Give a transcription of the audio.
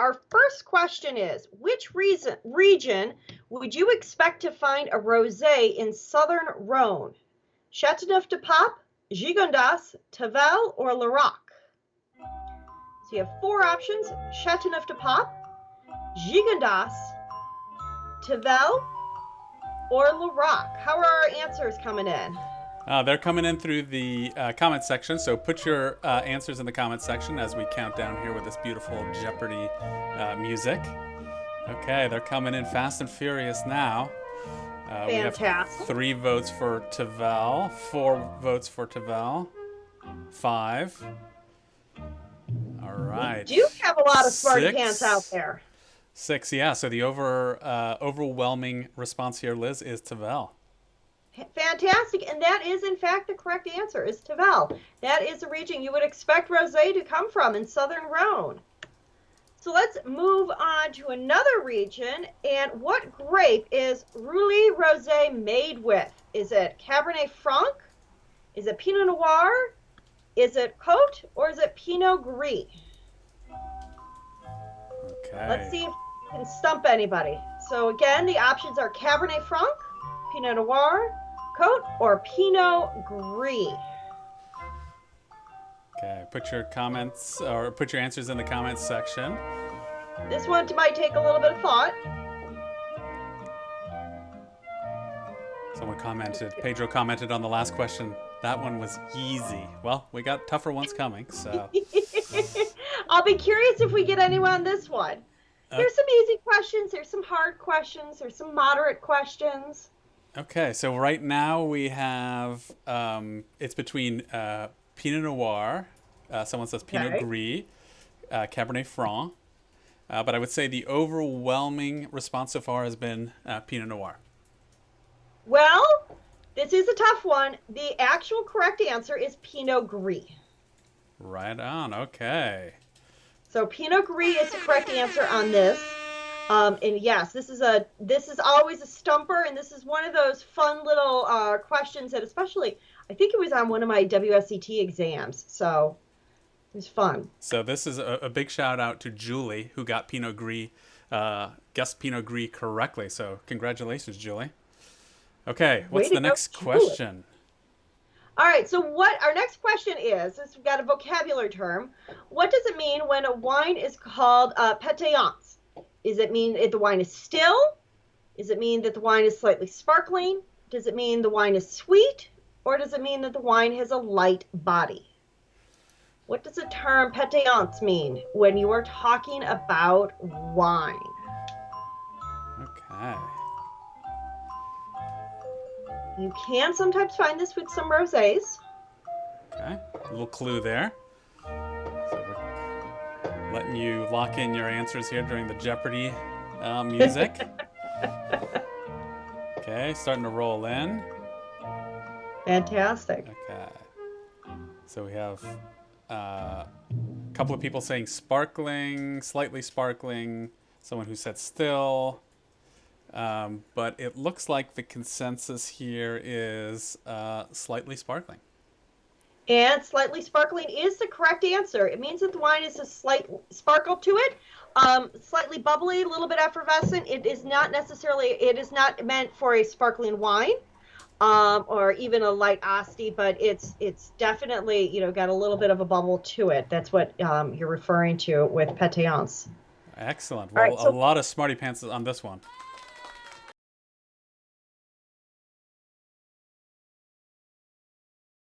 our first question is, which region would you expect to find a rosé in southern Rhone? Châteauneuf-du-Pape, Gigondas, Tavel, or Larac? So you have four options: Châteauneuf-du-Pape, Gigondas, Tavel, or Larac. How are our answers coming in? They're coming in through the comment section, so put your answers in the comment section as we count down here with this beautiful Jeopardy music. Okay, they're coming in fast and furious now. We have Fantastic. 3 votes for Tavel, 4 votes for Tavel, 5. All right. We do have a lot of smarty 6. pants out there. 6, yeah. So the overwhelming response here, Liz, is Tavel. Fantastic, and that is in fact the correct answer, is Tavel. That is the region you would expect rosé to come from in southern Rhone. So let's move on to another region, and what grape is Roulis Rosé made with? Is it Cabernet Franc? Is it Pinot Noir? Is it Côte, or is it Pinot Gris? Okay. Let's see if we can stump anybody. So again, the options are Cabernet Franc, Pinot Noir, Côte, or Pinot Gris. Okay, put your comments or put your answers in the comments section. This one might take a little bit of thought. Someone commented, Pedro commented on the last question, that one was easy. Well, we got tougher ones coming, so. I'll be curious if we get anyone on this one. There's some easy questions, there's some hard questions, there's some moderate questions. Okay, so right now we have, it's between Pinot Noir, someone says Pinot Gris, Cabernet Franc, but I would say the overwhelming response so far has been Pinot Noir. Well, this is a tough one. The actual correct answer is Pinot Gris. Right on, okay. So Pinot Gris is the correct answer on this. And yes, this is always a stumper, and this is one of those fun little questions that, especially, I think it was on one of my WSET exams, so it was fun. So this is a big shout out to Julie, who got Pinot Gris, guessed Pinot Gris correctly. So congratulations, Julie. Okay, what's the next question? All right, so what our next question is we've got a vocabulary term. What does it mean when a wine is called pétillance? Does it mean that the wine is still? Does it mean that the wine is slightly sparkling? Does it mean the wine is sweet? Or does it mean that the wine has a light body? What does the term pétillance mean when you are talking about wine? Okay. You can sometimes find this with some rosés. Okay, a little clue there. So we're letting you lock in your answers here during the Jeopardy music. Okay, starting to roll in. Fantastic. Okay. So we have a couple of people saying sparkling, slightly sparkling, someone who said still. But it looks like the consensus here is slightly sparkling. And slightly sparkling is the correct answer. It means that the wine is a slight sparkle to it, slightly bubbly, a little bit effervescent. It is not meant for a sparkling wine, or even a light asti, but it's definitely, got a little bit of a bubble to it. That's what you're referring to with pétillance. Excellent. Well, right, so, a lot of smarty pants on this one.